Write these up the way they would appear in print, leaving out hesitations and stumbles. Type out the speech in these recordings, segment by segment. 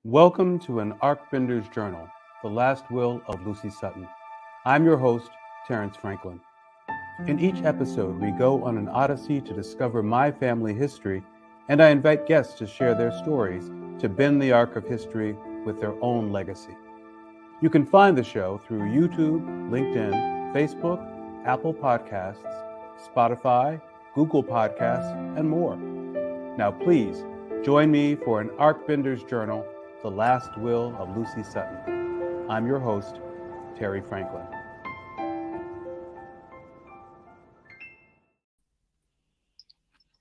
Welcome to An Archbender's Journal, The Last Will of Lucy Sutton. I'm your host, Terrence Franklin. In each episode, we go on an odyssey to discover my family history, and I invite guests to share their stories to bend the arc of history with their own legacy. You can find the show through YouTube, LinkedIn, Facebook, Apple Podcasts, Spotify, Google Podcasts, and more. Now please, join me for An Archbender's Journal, The Last Will of Lucy Sutton. I'm your host, Terry Franklin.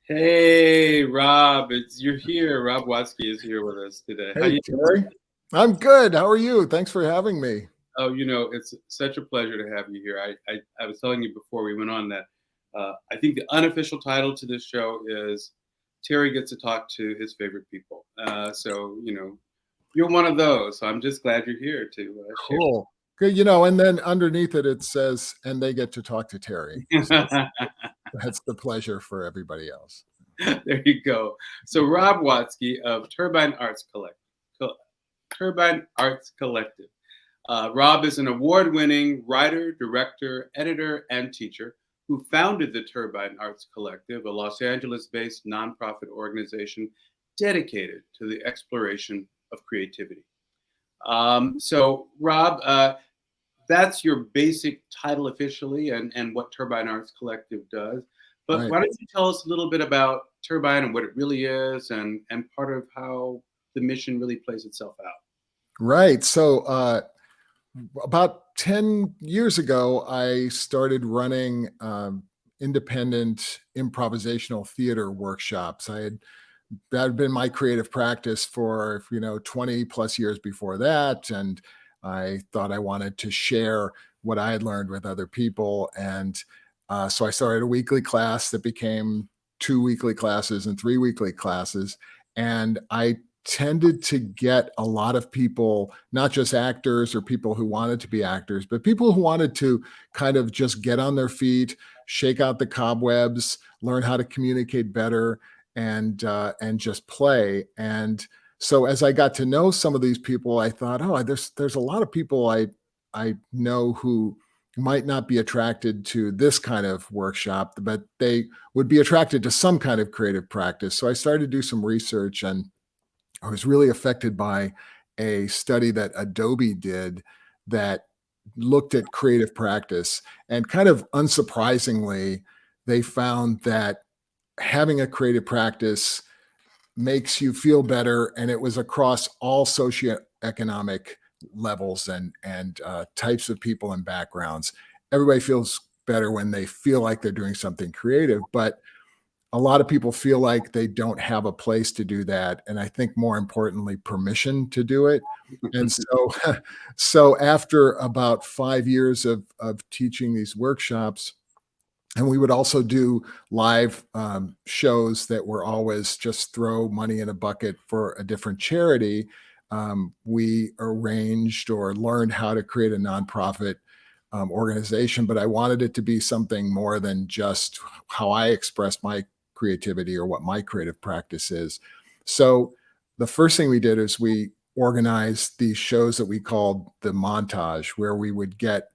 Hey, Rob, you're here. Rob Watzke is here with us today. Hey, Terry. I'm good. How are you? Thanks for having me. Oh, it's such a pleasure to have you here. I was telling you before we went on that I think the unofficial title to this show is Terry gets to talk to his favorite people. So, you're one of those. So I'm just glad you're here to share. Cool. Good. And then underneath it says, and they get to talk to Terry. So that's the pleasure for everybody else. There you go. So Rob Watzke of Turbine Arts Collective. Turbine Arts Collective. Rob is an award-winning writer, director, editor, and teacher who founded the Turbine Arts Collective, a Los Angeles-based nonprofit organization dedicated to the exploration of creativity. So Rob, that's your basic title officially and what Turbine Arts Collective does. But Right. Why don't you tell us a little bit about Turbine and what it really is and part of how the mission really plays itself out? Right. So about 10 years ago, I started running independent improvisational theater workshops. That had been my creative practice for 20 plus years before that, and I thought I wanted to share what I had learned with other people. And so I started a weekly class that became 2 weekly classes and 3 weekly classes. And I tended to get a lot of people, not just actors or people who wanted to be actors, but people who wanted to kind of just get on their feet, shake out the cobwebs, learn how to communicate better, and just play. And so as I got to know some of these people, I thought, there's a lot of people I know who might not be attracted to this kind of workshop, but they would be attracted to some kind of creative practice. So I started to do some research, and I was really affected by a study that Adobe did that looked at creative practice. And kind of unsurprisingly, they found that having a creative practice makes you feel better. And it was across all socioeconomic levels and types of people and backgrounds. Everybody feels better when they feel like they're doing something creative, but a lot of people feel like they don't have a place to do that. And I think more importantly, permission to do it. And so after about 5 years of teaching these workshops, and we would also do live shows that were always just throw money in a bucket for a different charity. We arranged or learned how to create a nonprofit organization, but I wanted it to be something more than just how I express my creativity or what my creative practice is. So the first thing we did is we organized these shows that we called the montage, where we would get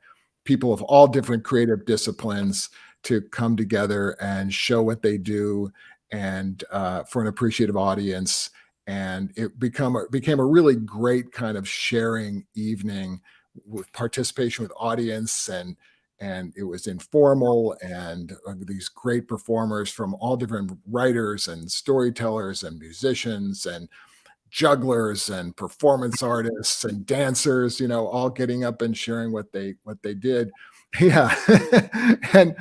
people of all different creative disciplines to come together and show what they do, and for an appreciative audience. And it became a really great kind of sharing evening with participation with audience, and it was informal, and these great performers from all different writers and storytellers and musicians and jugglers and performance artists and dancers, all getting up and sharing what they did. Yeah. and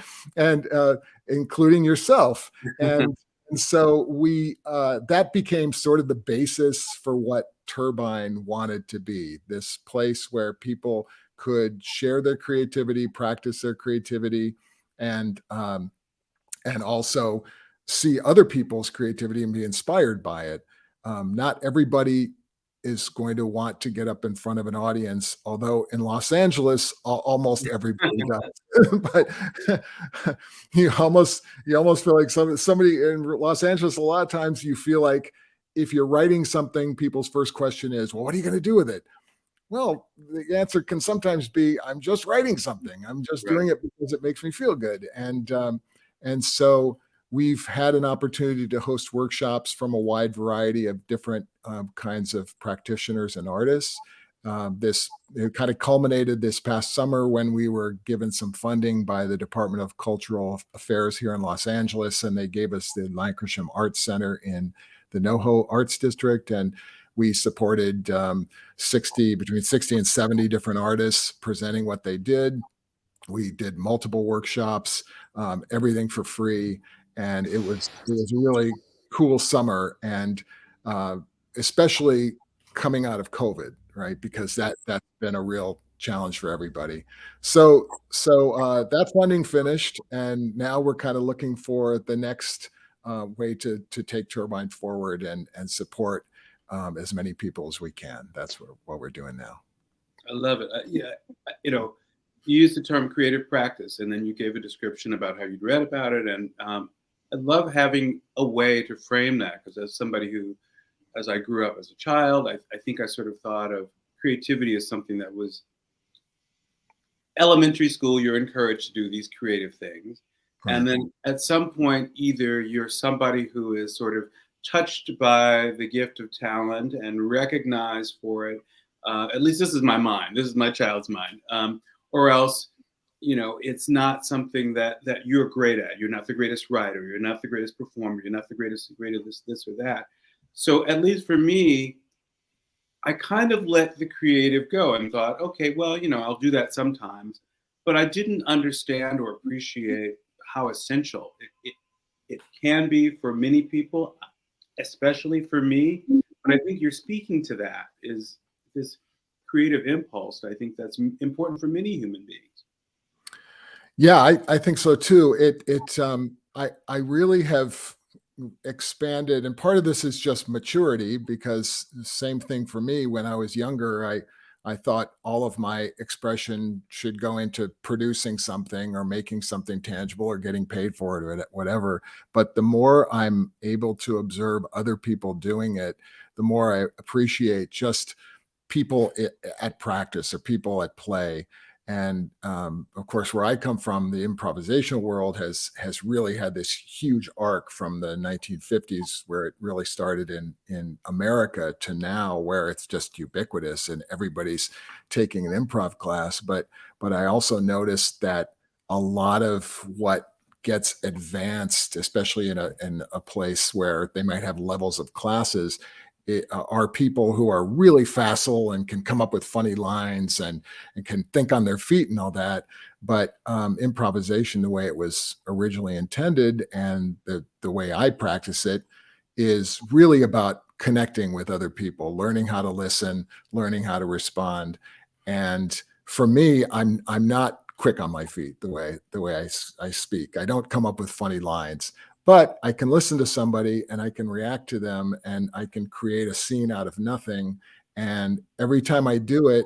including yourself. And so we that became sort of the basis for what Turbine wanted to be, this place where people could share their creativity, practice their creativity, and also see other people's creativity and be inspired by it. Not everybody is going to want to get up in front of an audience, although in Los Angeles, almost everybody does. But you almost feel like somebody in Los Angeles, a lot of times you feel like if you're writing something, people's first question is, well, what are you going to do with it? Well, the answer can sometimes be, I'm just writing something. I'm just doing it because it makes me feel good. And so we've had an opportunity to host workshops from a wide variety of different kinds of practitioners and artists. It kind of culminated this past summer when we were given some funding by the Department of Cultural Affairs here in Los Angeles, and they gave us the Lankershim Arts Center in the NoHo Arts District, and we supported between 60 and 70 different artists presenting what they did. We did multiple workshops, everything for free, and it was a really cool summer, and especially coming out of COVID, right? Because that's been a real challenge for everybody. So that funding finished, and now we're kind of looking for the next way to take Turbine forward and support as many people as we can. That's what we're doing now. I love it. Yeah, you used the term creative practice, and then you gave a description about how you'd read about it. And I love having a way to frame that, because as somebody who, as I grew up as a child, I think I sort of thought of creativity as something that was elementary school. You're encouraged to do these creative things. Right. And then at some point, either you're somebody who is sort of touched by the gift of talent and recognized for it. At least this is my mind. This is my child's mind. Or else, it's not something that you're great at. You're not the greatest writer. You're not the greatest performer. You're not the greatest this or that. So at least for me, I kind of let the creative go and thought, okay, well, I'll do that sometimes. But I didn't understand or appreciate how essential it can be for many people, especially for me. But I think you're speaking to that, is this creative impulse. I think that's important for many human beings. Yeah, I think so too. I really have expanded, and part of this is just maturity, because the same thing for me when I was younger. I thought all of my expression should go into producing something or making something tangible or getting paid for it or whatever. But the more I'm able to observe other people doing it, the more I appreciate just people at practice or people at play. And of course, where I come from, the improvisational world has really had this huge arc from the 1950s, where it really started in America, to now, where it's just ubiquitous and everybody's taking an improv class. But I also noticed that a lot of what gets advanced, especially in a place where they might have levels of classes, are people who are really facile and can come up with funny lines and can think on their feet and all that. But improvisation, the way it was originally intended and the way I practice it, is really about connecting with other people, learning how to listen, learning how to respond. And for me, I'm not quick on my feet the way I speak. I don't come up with funny lines. But I can listen to somebody and I can react to them and I can create a scene out of nothing. And every time I do it,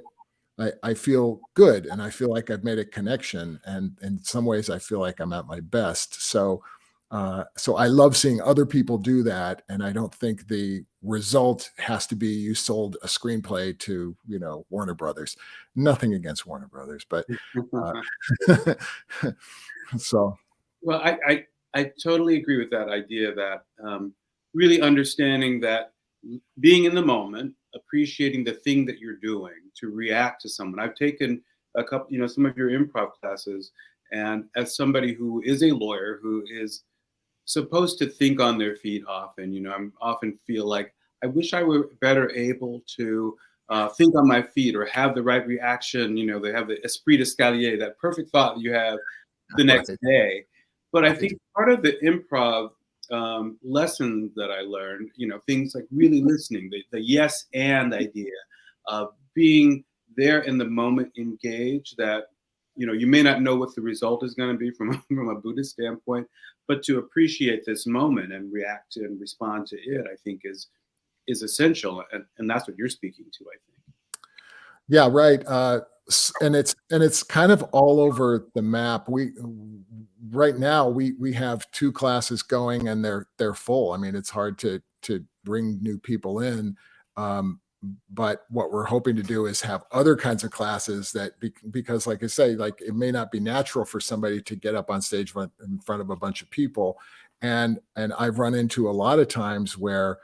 I feel good and I feel like I've made a connection. And in some ways, I feel like I'm at my best. So I love seeing other people do that. And I don't think the result has to be you sold a screenplay to, Warner Brothers. Nothing against Warner Brothers, but so. Well, I totally agree with that idea, that really understanding that being in the moment, appreciating the thing that you're doing to react to someone. I've taken a couple, some of your improv classes, and as somebody who is a lawyer who is supposed to think on their feet often, I often feel like I wish I were better able to think on my feet or have the right reaction. They have the esprit d'escalier, that perfect thought that you have the next day. But I think part of the improv lesson that I learned, things like really listening, the yes and idea of being there in the moment, engaged, that, you may not know what the result is going to be from a Buddhist standpoint, but to appreciate this moment and react to and respond to it, I think is essential. And that's what you're speaking to, I think. Yeah, right. And it's kind of all over the map. Right now we have 2 classes going and they're full. I mean, it's hard to to bring new people in. But what we're hoping to do is have other kinds of classes that, because like I say, like it may not be natural for somebody to get up on stage in front of a bunch of people. And I've run into a lot of times where,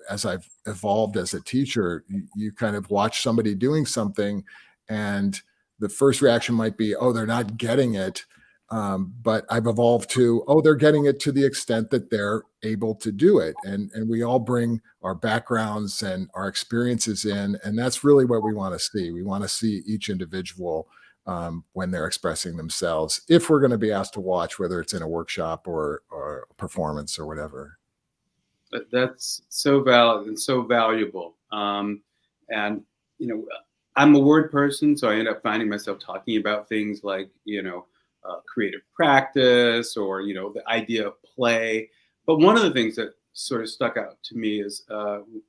as I've evolved as a teacher, you kind of watch somebody doing something and the first reaction might be, oh, they're not getting it. But I've evolved to, oh, they're getting it to the extent that they're able to do it. And we all bring our backgrounds and our experiences in. And that's really what we want to see. We want to see each individual when they're expressing themselves, if we're going to be asked to watch, whether it's in a workshop or a performance or whatever. That's so valid and so valuable. And, you know, I'm a word person, so I end up finding myself talking about things like, you know, creative practice or, you know, the idea of play. But one of the things that sort of stuck out to me is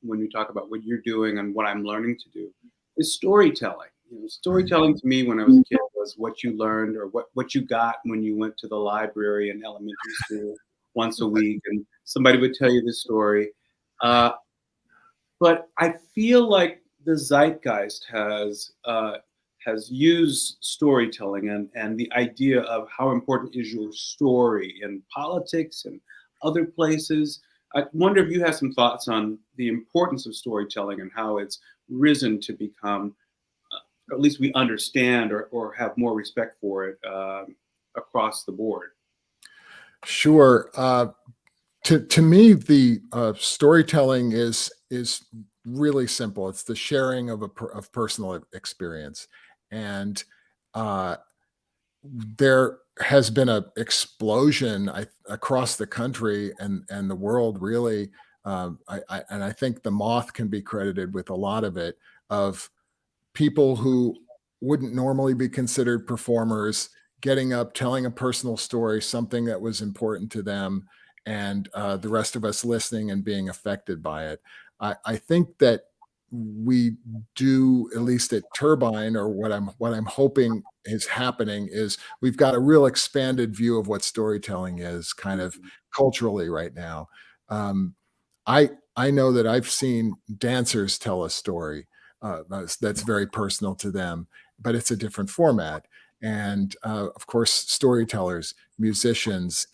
when you talk about what you're doing and what I'm learning to do is storytelling. You know, storytelling to me when I was a kid was what you learned or what you got when you went to the library in elementary school once a week and somebody would tell you the story. But I feel like the zeitgeist has used storytelling and the idea of how important is your story in politics and other places. I wonder if you have some thoughts on the importance of storytelling and how it's risen to become, or at least we understand or have more respect for it across the board. Sure. To me, the storytelling is really simple. It's the sharing of personal experience. And there has been an explosion across the country and the world, really. And I think the Moth can be credited with a lot of it, of people who wouldn't normally be considered performers getting up, telling a personal story, something that was important to them, and the rest of us listening and being affected by it. I think that we do, at least at Turbine, or what I'm hoping is happening, is we've got a real expanded view of what storytelling is, kind of culturally right now. I know that I've seen dancers tell a story that's very personal to them, but it's a different format. And of course, storytellers, musicians.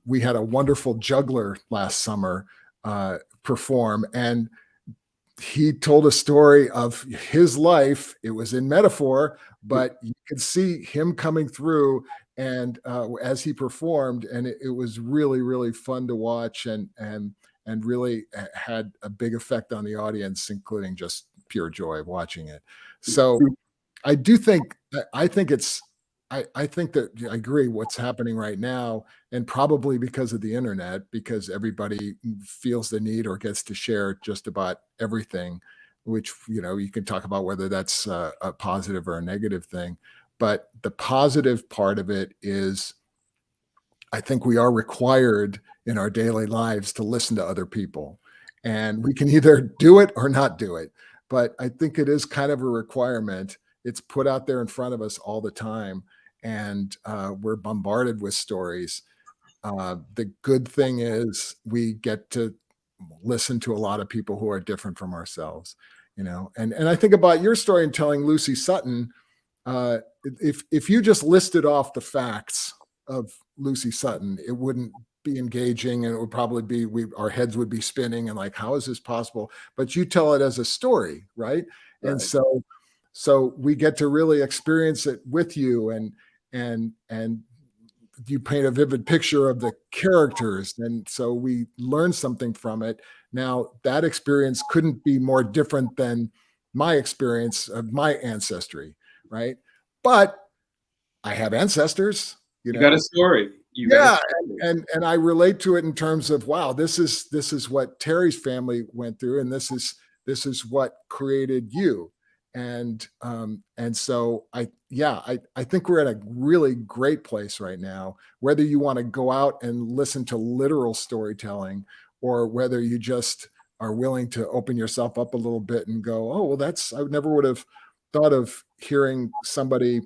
We had a wonderful juggler last summer perform, and he told a story of his life. It was in metaphor, but you could see him coming through and as he performed, and it was really, really fun to watch and really had a big effect on the audience, including just pure joy of watching it. So I do think, I think it's, I think that I agree what's happening right now, and probably because of the internet, because everybody feels the need or gets to share just about everything, which, you know, you can talk about whether that's a positive or a negative thing. But the positive part of it is, I think we are required in our daily lives to listen to other people, and we can either do it or not do it. But I think it is kind of a requirement. It's put out there in front of us all the time, and we're bombarded with stories. The good thing is we get to listen to a lot of people who are different from ourselves, you know. And I think about your story in telling Lucy Sutton. If you just listed off the facts of Lucy Sutton, it wouldn't be engaging, and it would probably be, our heads would be spinning and like, how is this possible? But you tell it as a story, right? And so we get to really experience it with you, and you paint a vivid picture of the characters, and so we learn something from it. Now, that experience couldn't be more different than my experience of my ancestry, right? But I have ancestors, you know. Got a story. Yeah, and I relate to it in terms of, wow, this is what Terry's family went through, and this is what created you. And so I think we're at a really great place right now, whether you want to go out and listen to literal storytelling, or whether you just are willing to open yourself up a little bit and go, oh, well, I never would have thought of hearing somebody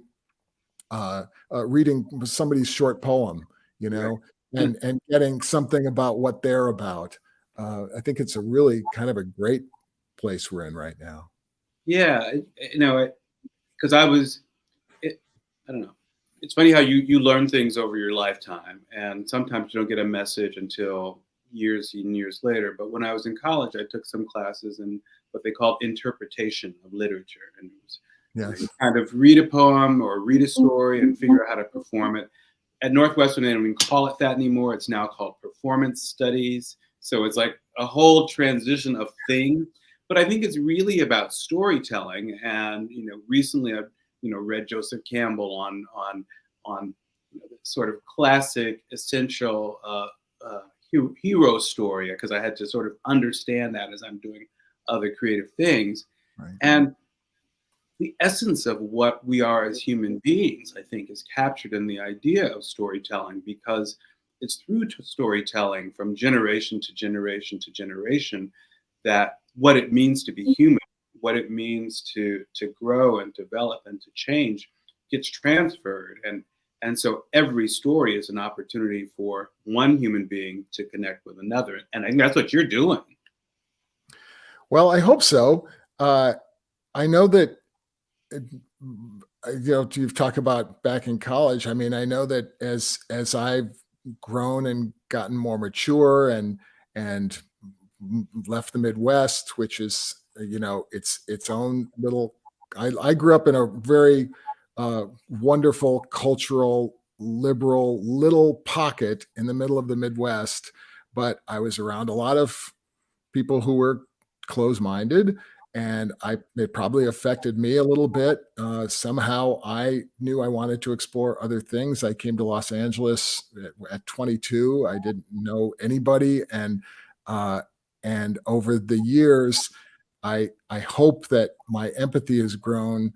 reading somebody's short poem, you know, and getting something about what they're about. I think it's a really kind of a great place we're in right now. Yeah, because I don't know. It's funny how you learn things over your lifetime, and sometimes you don't get a message until years and years later. But when I was in college, I took some classes in what they called interpretation of literature, and it was, you Yes. kind of read a poem or read a story and figure out how to perform it. At Northwestern, they don't even call it that anymore. It's now called performance studies. So it's like a whole transition of thing. But I think it's really about storytelling. And recently I've read Joseph Campbell on the sort of classic essential hero story, because I had to sort of understand that as I'm doing other creative things. Right. And the essence of what we are as human beings, I think, is captured in the idea of storytelling, because it's through storytelling from generation to generation to generation that what it means to be human, what it means to grow and develop and to change gets transferred. And so every story is an opportunity for one human being to connect with another. And I think that's what you're doing. Well, I hope so. I know that, you've talked about back in college. I mean, I know that as I've grown and gotten more mature and left the Midwest, which is, its own little, I grew up in a very wonderful, cultural, liberal little pocket in the middle of the Midwest, but I was around a lot of people who were closed-minded, and it probably affected me a little bit. Somehow I knew I wanted to explore other things. I came to Los Angeles at 22. I didn't know anybody, and over the years, I hope that my empathy has grown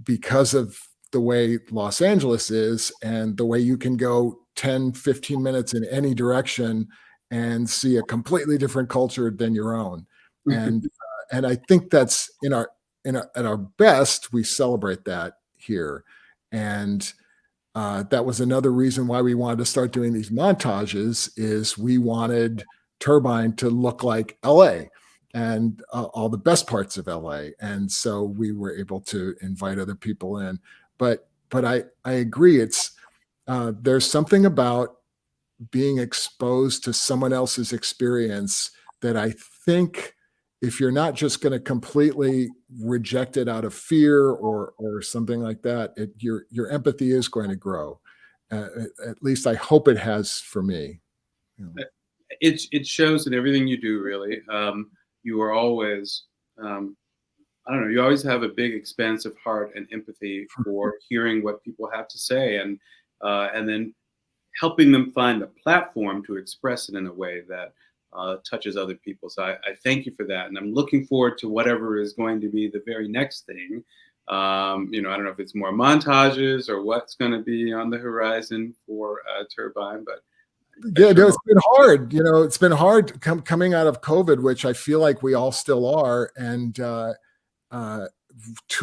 because of the way Los Angeles is and the way you can go 10, 15 minutes in any direction and see a completely different culture than your own. And I think that's at our best, we celebrate that here. And that was another reason why we wanted to start doing these montages, is we wanted Turbine to look like LA and all the best parts of LA. And so we were able to invite other people in. But I agree. There's something about being exposed to someone else's experience that I think, if you're not just going to completely reject it out of fear or something like that, your empathy is going to grow. At least I hope it has for me. It shows in everything you do, really. You are always, I don't know, you always have a big, expansive heart and empathy for hearing what people have to say, and then helping them find a platform to express it in a way that touches other people. So I thank you for that, and I'm looking forward to whatever is going to be the very next thing. I don't know if it's more montages or what's going to be on the horizon for Turbine, but yeah, no, it's been hard. It's been hard coming out of COVID, which I feel like we all still are. And two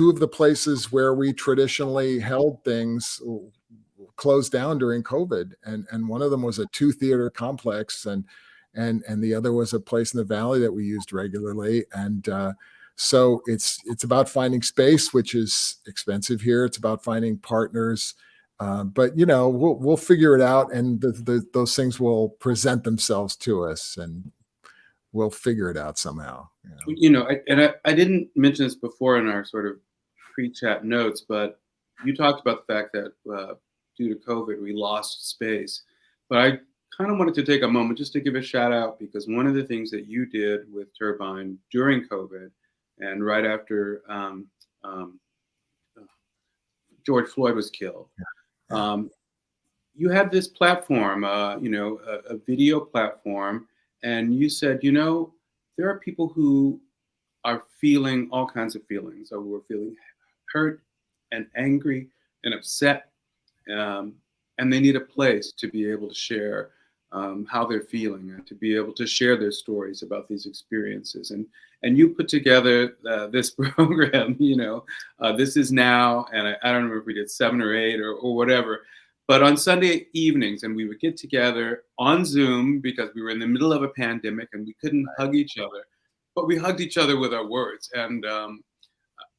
of the places where we traditionally held things closed down during COVID, and one of them was a 2-theater complex, and the other was a place in the Valley that we used regularly. And so it's about finding space, which is expensive here. It's about finding partners. But we'll figure it out, and those things will present themselves to us, and we'll figure it out somehow. I didn't mention this before in our sort of pre-chat notes, but you talked about the fact that due to COVID, we lost space. But I kind of wanted to take a moment just to give a shout out, because one of the things that you did with Turbine during COVID and right after George Floyd was killed, you had this platform, a video platform, and you said, there are people who are feeling all kinds of feelings, or who are feeling hurt and angry and upset, and they need a place to be able to share how they're feeling, and to be able to share their stories about these experiences. And you put together this program, This Is Now, and I don't remember if we did 7 or 8 or whatever, But on Sunday evenings, and we would get together on Zoom because we were in the middle of a pandemic and we couldn't hug each other, but we hugged each other with our words. And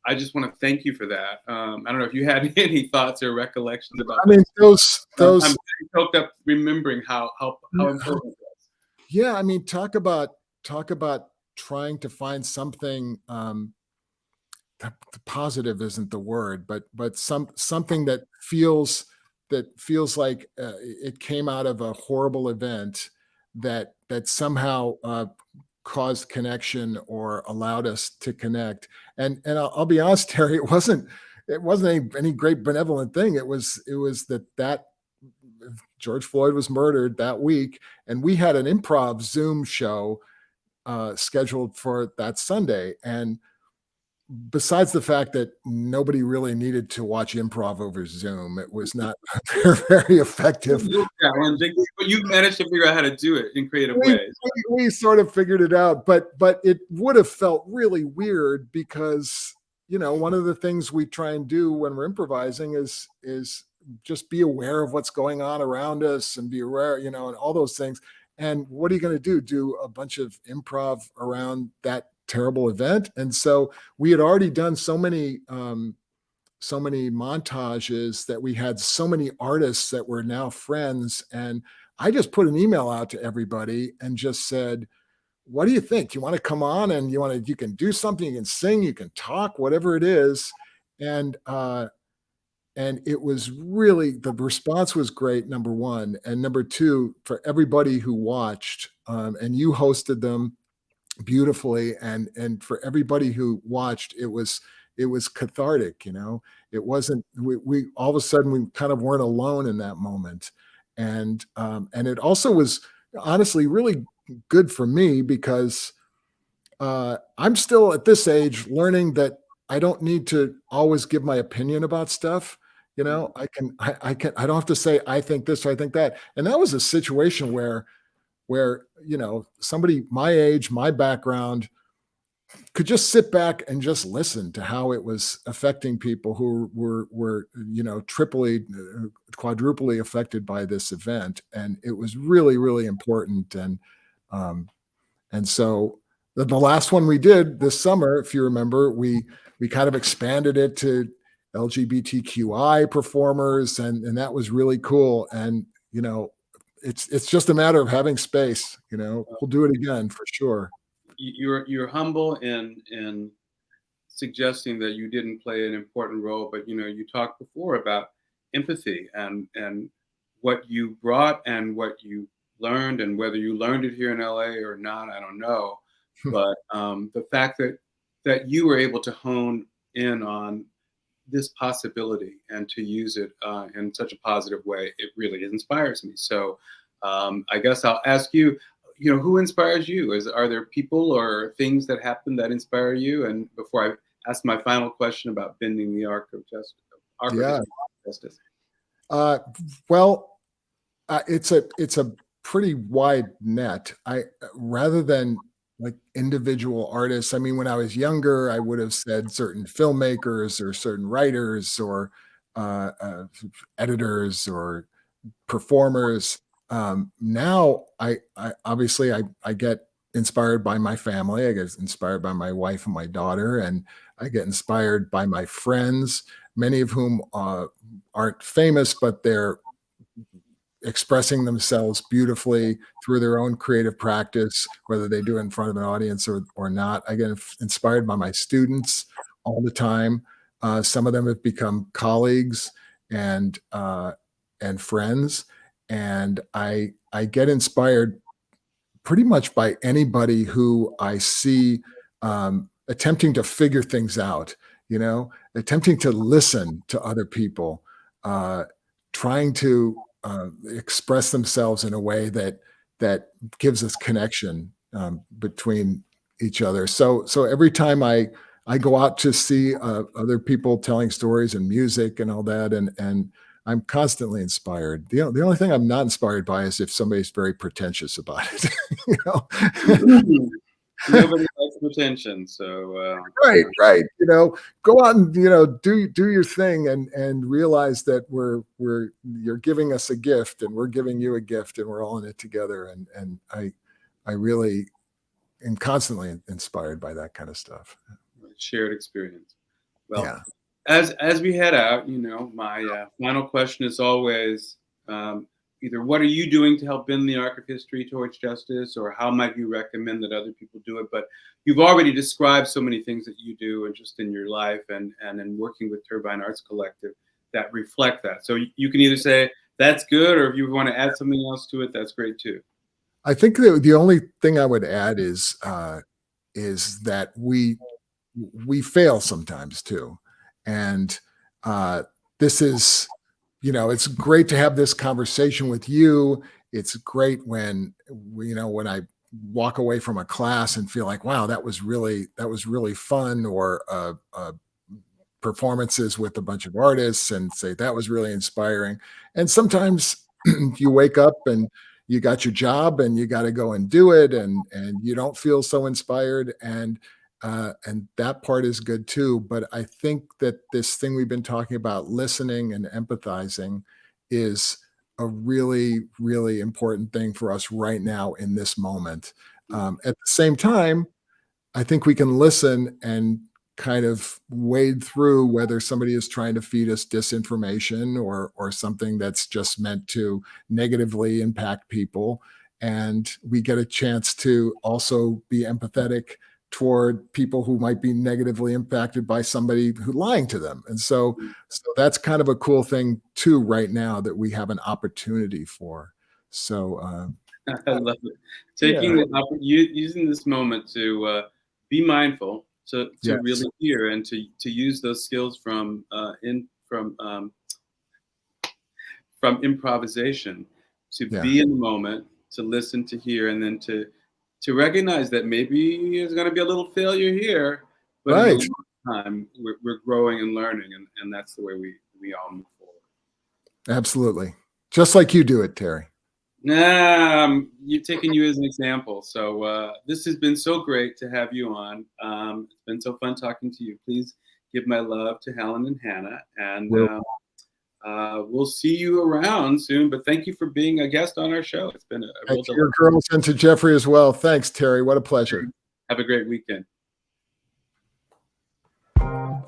I just want to thank you for that. I don't know if you had any thoughts or recollections about. I mean, those. I'm getting choked up remembering how important it was. Yeah, I mean, talk about trying to find something. The positive isn't the word, but something that feels like it came out of a horrible event that somehow caused connection or allowed us to connect. And I'll be honest, Terry, it wasn't any great benevolent thing. It was that George Floyd was murdered that week, and we had an improv Zoom show scheduled for that Sunday. And besides the fact that nobody really needed to watch improv over Zoom, it was not very effective. Challenging, but you managed to figure out how to do it in creative ways. We sort of figured it out, but it would have felt really weird because, you know, one of the things we try and do when we're improvising is just be aware of what's going on around us and be aware, you know, and all those things. And what are you going to do a bunch of improv around that terrible event? And so we had already done so many montages that we had so many artists that were now friends. And I just put an email out to everybody and just said, what do you think? You want to come on and you can do something, you can sing, you can talk, whatever it is. And it was really, the response was great, number one. And number two, for everybody who watched, and you hosted them beautifully, and for everybody who watched, it was cathartic. You know, it wasn't, we all of a sudden we kind of weren't alone in that moment. And it also was honestly really good for me because I'm still at this age learning that I don't need to always give my opinion about stuff. You know, I don't have to say, I think this, or I think that. And that was a situation where, you know, somebody my age, my background could just sit back and just listen to how it was affecting people who were, you know, triply, quadruply affected by this event. And it was really, really important. And so the last one we did this summer, if you remember, we kind of expanded it to LGBTQI performers, and that was really cool. And, you know, it's just a matter of having space. You know, we'll do it again for sure. You're humble in suggesting that you didn't play an important role, but, you know, you talked before about empathy and what you brought and what you learned, and whether you learned it here in LA or not, I don't know. But the fact that you were able to hone in on this possibility and to use it in such a positive way, it really inspires me. So I guess I'll ask you, you know, who inspires you? Are there people or things that happen that inspire you? And before I ask my final question about bending the arc of justice, well, it's a pretty wide net. Rather than like individual artists, I mean, when I was younger, I would have said certain filmmakers or certain writers or editors or performers. Now I obviously get inspired by my family. I get inspired by my wife and my daughter, and I get inspired by my friends, many of whom aren't famous, but they're expressing themselves beautifully through their own creative practice, whether they do it in front of an audience or not. I get inspired by my students all the time. Some of them have become colleagues and friends. And I get inspired pretty much by anybody who I see attempting to figure things out, you know, attempting to listen to other people, trying to express themselves in a way that gives us connection between each other. So every time I go out to see other people telling stories and music and all that, and I'm constantly inspired. The only thing I'm not inspired by is if somebody's very pretentious about it. You know? Nobody likes some attention. So right. Go out and do your thing and realize that you're giving us a gift and we're giving you a gift and we're all in it together. And I really am constantly inspired by that kind of stuff. shared experience. Well, Yeah. as we head out, my final question is always either what are you doing to help bend the arc of history towards justice, or how might you recommend that other people do it? But you've already described so many things that you do and just in your life and in working with Turbine Arts Collective that reflect that. So you can either say that's good, or if you want to add something else to it, that's great too. I think the only thing I would add is that we fail sometimes too, and this is. It's great to have this conversation with you. It's great when I walk away from a class and feel like, wow, that was really fun, or performances with a bunch of artists and say that was really inspiring. And sometimes you wake up and you got your job and you got to go and do it, and you don't feel so inspired, and that part is good too. But I think that this thing we've been talking about, listening and empathizing, is a really, really important thing for us right now in this moment. At the same time, I think we can listen and kind of wade through whether somebody is trying to feed us disinformation or something that's just meant to negatively impact people. And we get a chance to also be empathetic toward people who might be negatively impacted by somebody who lying to them. And so that's kind of a cool thing too right now that we have an opportunity for. So I love it. Using this moment to be mindful, to Yes. really hear and to use those skills from improvisation, to be in the moment, to listen, to hear, and then to recognize that maybe there's going to be a little failure here, but in a long time we're growing and learning, and that's the way we all move forward. Absolutely. Just like you do it, Terry. You've taken you as an example. So this has been so great to have you on. It's been so fun talking to you. Please give my love to Helen and Hannah, and we'll see you around soon. But thank you for being a guest on our show. It's been a real to your girls and to Jeffrey as well. Thanks, Terry. What a pleasure. Have a great weekend.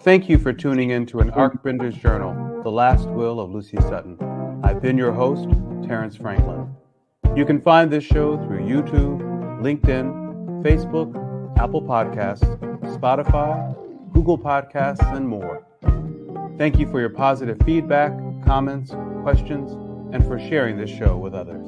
Thank you for tuning in to an Arcbender's Journal, The Last Will of Lucy Sutton. I've been your host, Terrence Franklin. You can find this show through YouTube, LinkedIn, Facebook, Apple Podcasts, Spotify, Google Podcasts, and more. Thank you for your positive feedback, comments, questions, and for sharing this show with others.